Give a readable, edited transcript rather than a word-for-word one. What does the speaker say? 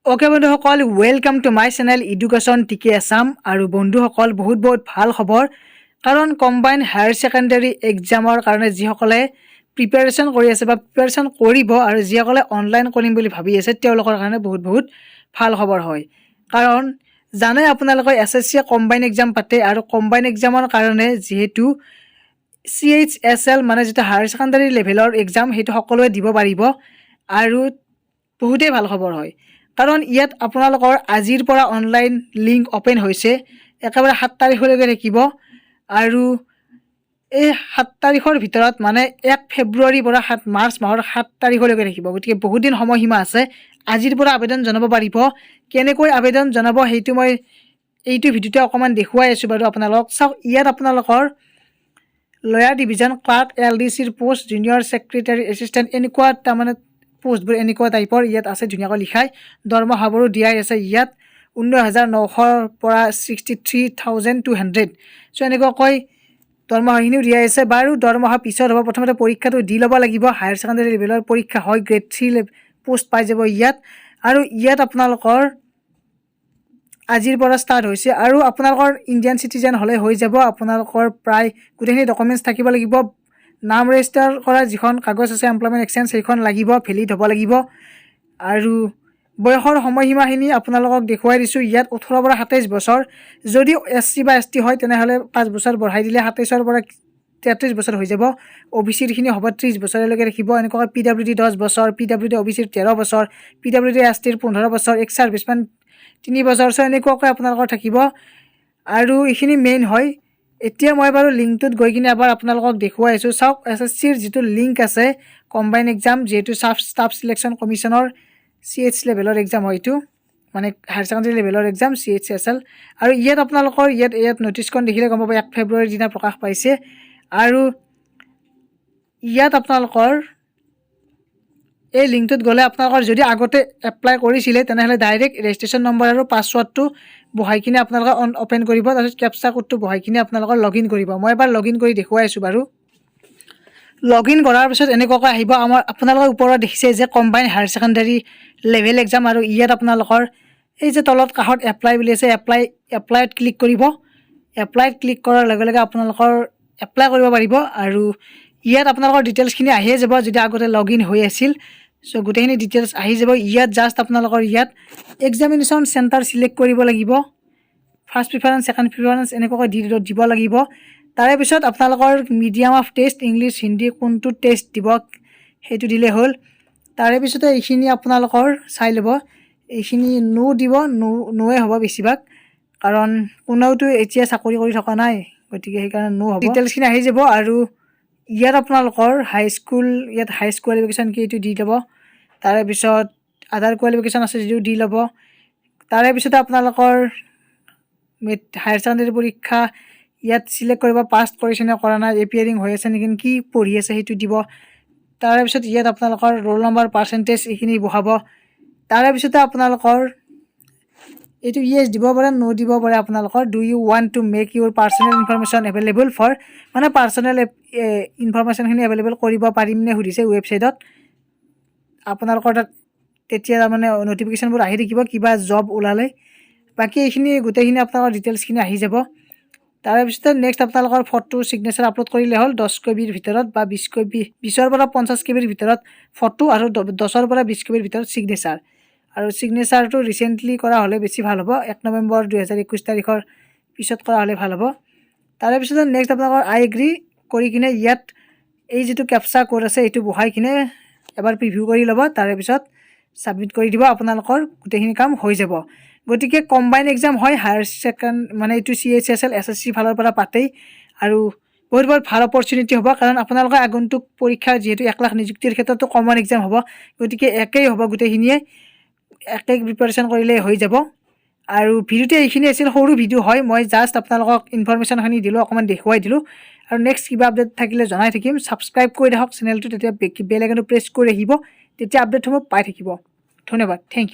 Okay বন্ধুসকল, welcome to my channel education টিকে আছাম। আৰু বন্ধুসকল, বহুত ভাল খবৰ, কাৰণ কম্বাইন হায়াৰ ছেকেণ্ডাৰী এক্সামৰ কাৰণে যিসকলে প্ৰিপেৰেশ্যন কৰি আছে বা প্ৰিপেৰেশ্যন কৰিব আৰু যিসকলে অনলাইন কৰিম বুলি ভাবি আছে তেওঁলোকৰ কাৰণে বহুত ভাল খবৰ হয়। কাৰণ জানে আপোনালোকে SSC কম্বাইন এক্সাম পাতে, আৰু কম্বাইন এক্সামৰ কাৰণে যিহেতু CHSL মানে যেটা হায়াৰ ছেকেণ্ডাৰী লেভেলৰ এক্সাম সেইটো সকলোৱে দিব পাৰিব, আৰু বহুতেই ভাল খবৰ হয়। কাৰণ ইয়াত আপোনালোকৰ আজিৰ পৰা অনলাইন লিংক অপেন হৈছে, একেবাৰে 7 তাৰিখলৈকে থাকিব। আৰু এই 7 তাৰিখৰ ভিতৰত মানে 1 ফেব্ৰুৱাৰীৰ পৰা মাৰ্চ মাহৰ 7 তাৰিখলৈকে থাকিব। গতিকে বহুত দিন সময়সীমা আছে। আজিৰ পৰা আবেদন জনাব পাৰিব। কেনেকৈ আবেদন জনাব সেইটো মই এইটো ভিডিঅ'তে অকণমান দেখুৱাই আছোঁ বাৰু আপোনালোকক। চাওক, ইয়াত আপোনালোকৰ লয়াৰ ডিভিজন ক্লাৰ্ক, LDCৰ পোষ্ট, জুনিয়ৰ ছেক্ৰেটাৰী এছিষ্টেণ্ট, এনেকুৱা তাৰমানে পোষ্টবোৰ এনেকুৱা টাইপৰ ইয়াত আছে, ধুনীয়াকৈ লিখাই। দৰমহাবোৰো দিয়াই আছে ইয়াত 19,900 পৰা 63,200। চ' এনেকুৱাকৈ দৰমহাখিনিও দিয়াই আছে। বাৰু দৰমহা পিছত হ'ব, প্ৰথমতে পৰীক্ষাটো দি ল'ব লাগিব। হায়াৰ ছেকেণ্ডাৰী লেভেলৰ পৰীক্ষা হয়, গ্ৰেড 3 পোষ্ট পাই যাব ইয়াত। আৰু ইয়াত আপোনালোকৰ আজিৰ পৰা ষ্টাৰ্ট হৈছে, আৰু আপোনালোকৰ ইণ্ডিয়ান চিটিজেন হ'লে হৈ যাব। আপোনালোকৰ প্ৰায় গোটেইখিনি ডকুমেণ্টছ থাকিব লাগিব। নাম ৰেজিষ্টাৰ কৰা যিখন কাগজ আছে এমপ্লয়মেণ্ট এক্সচেঞ্জ, সেইখন লাগিব, ভেলিড হ'ব লাগিব। আৰু বয়সৰ সময়সীমাখিনি আপোনালোকক দেখুৱাই দিছোঁ। ইয়াত 18 পৰা 27 বছৰ। যদি SC বা ST হয় তেনেহ'লে 5 বছৰ বঢ়াই দিলে 27ৰ পৰা 33 বছৰ হৈ যাব। OBCখিনি হ'ব 30 বছৰলৈকে ৰাখিব। এনেকুৱাকৈ PWD 10 বছৰ, PWD OBCৰ 13 বছৰ, PWD STৰ 15 বছৰ, এক্স ছাৰ্ভিচমেন 3 বছৰ। চ' এনেকুৱাকৈ আপোনালোকৰ থাকিব, আৰু এইখিনি মেইন হয়। এতিয়া মই বাৰু লিংকটোত গৈ কিনে এবাৰ আপোনালোকক দেখুৱাই আছোঁ। চাওক, SSCৰ যিটো লিংক আছে কম্বাইন এক্সাম, যিহেতু ষ্টাফ চিলেকশ্যন কমিশ্যনৰ CH লেভেলৰ এক্সাম হয় এইটো, মানে হায়াৰ ছেকেণ্ডাৰী লেভেলৰ এক্সাম CHSL। আৰু ইয়াত আপোনালোকৰ ইয়াত নটিচখন দেখিলে গম পাব, 1 ফেব্ৰুৱাৰীৰ দিনা প্ৰকাশ পাইছে। আৰু ইয়াত আপোনালোকৰ এই লিংকটোত গ'লে আপোনালোকৰ যদি আগতে এপ্লাই কৰিছিলে তেনেহ'লে ডাইৰেক্ট ৰেজিষ্ট্ৰেশ্যন নম্বৰ আৰু পাছৱৰ্ডটো বহাই কিনে আপোনালোকে অপেন কৰিব, তাৰপিছত কেপচা কোডটো বহাই কিনে আপোনালোকৰ লগ ইন কৰিব। মই এবাৰ লগ ইন কৰি দেখুৱাই আছোঁ বাৰু। লগ ইন কৰাৰ পিছত এনেকুৱাকৈ আহিব। আপোনালোকৰ ওপৰত দেখিছে যে combine higher secondary level exam, আৰু ইয়াত আপোনালোকৰ এই যে তলত কাষত এপ্লাই বুলি আছে, এপ্লাইত ক্লিক কৰিব। এপ্লাইত ক্লিক কৰাৰ লগে লগে আপোনালোকৰ এপ্লাই কৰিব পাৰিব, আৰু ইয়াত আপোনালোকৰ ডিটেইলছখিনি আহিয়ে যাব যদি আগতে লগ ইন হৈ আছিল। চ' গোটেইখিনি ডিটেইলছ আহি যাব। ইয়াত জাষ্ট আপোনালোকৰ ইয়াত এক্সামিনেশ্যন চেণ্টাৰ চিলেক্ট কৰিব লাগিব। ফাৰ্ষ্ট প্ৰিফাৰেঞ্চ, ছেকেণ্ড প্ৰিফাৰেঞ্চ এনেকুৱাকৈ দিব লাগিব। তাৰে পিছত আপোনালোকৰ medium of test, English, Hindi কোনটো টেষ্ট দিব সেইটো দিলে হ'ল। তাৰে পিছতে এইখিনি আপোনালোকৰ চাই ল'ব, এইখিনি নো দিব, নোৱে হ'ব বেছিভাগ, কাৰণ কোনেওতো এতিয়া চাকৰি কৰি থকা নাই, গতিকে সেইকাৰণে নো হ'ব। ডিটেইলছখিনি আহি যাব। আৰু ইয়াত আপোনালোকৰ হাইস্কুল কোৱালিফিকেশ্যন কি এইটো দি ল'ব। তাৰে পিছত আদাৰ কোৱালিফিকেশ্যন আছে যদিও দি ল'ব। তাৰে পিছতে আপোনালোকৰ হায়াৰ ছেকেণ্ডাৰী পৰীক্ষা ইয়াত চিলেক্ট কৰিব, পাছ কৰিছে নে কৰা নাই, এপিয়াৰিং হৈ আছে নেকি, কি পঢ়ি আছে সেইটো দিব। তাৰে পিছত ইয়াত আপোনালোকৰ ৰোল নম্বৰ, পাৰ্চেণ্টেজ এইখিনি বহাব। তাৰে পিছতে আপোনালোকৰ এইটো ইয়েছ দিব পাৰে, নো দিব পাৰে আপোনালোকৰ। Do you want to make your personal information available for, মানে পাৰ্চনেল ইনফৰমেশ্যনখিনি এভেইলেবল কৰিব পাৰিম নে সুধিছে ৱেবছাইটত। আপোনালোকৰ তাত তেতিয়া তাৰমানে নটিফিকেশ্যনবোৰ আহি থাকিব কিবা জব ওলালে। বাকী এইখিনি গোটেইখিনি আপোনালোকৰ ডিটেইলছখিনি আহি যাব। তাৰে পিছতে নেক্সট আপোনালোকৰ ফটো ছিগনেচাৰ আপলোড কৰিলে হ'ল 10 KB ভিতৰত, বা 20ৰ পৰা 50 KB ভিতৰত ফটো, আৰু 10ৰ পৰা 20 KB ভিতৰত ছিগনেচাৰ। আৰু ছিগনেচাৰটো ৰিচেণ্টলি কৰা হ'লে বেছি ভাল হ'ব, 1 নৱেম্বৰ 2021 তাৰিখৰ পিছত কৰা হ'লে ভাল হ'ব। তাৰে পিছতে নেক্সট আপোনালোকৰ আই এগ্ৰী কৰি কিনে ইয়াত এই যিটো কেপচা কোড আছে এইটো বহাই কিনে এবাৰ প্ৰিভিউ কৰি ল'ব। তাৰে পিছত ছাবমিট কৰি দিব, আপোনালোকৰ গোটেইখিনি কাম হৈ যাব। গতিকে কম্বাইন এক্সাম হয়, মানে এইটো CHSL SSC ফালৰ পৰা পাতেই, আৰু বহুত ভাল অপৰচুনিটি হ'ব। কাৰণ আপোনালোকৰ আগন্তুক পৰীক্ষা যিহেতু 1 লাখ নিযুক্তিৰ ক্ষেত্ৰতো কমন এক্সাম হ'ব, গতিকে একেই হ'ব, গোটেইখিনিয়ে একে প্ৰিপাৰেশ্যন কৰিলে হৈ যাব। আৰু ভিডিঅ'টো এইখিনি আছিল, সৰু ভিডিঅ' হয়, মই জাষ্ট আপোনালোকক ইনফৰমেশ্যনখিনি দিলোঁ, অকণমান দেখুৱাই দিলোঁ। আৰু নেক্সট কিবা আপডেট থাকিলে জনাই থাকিম। ছাবস্ক্ৰাইব কৰি ৰাখক চেনেলটো, তেতিয়া বেল আইকনটো প্ৰেছ কৰি ৰাখিব, তেতিয়া আপডেটসমূহ পাই থাকিব। ধন্যবাদ, থেংক ইউ।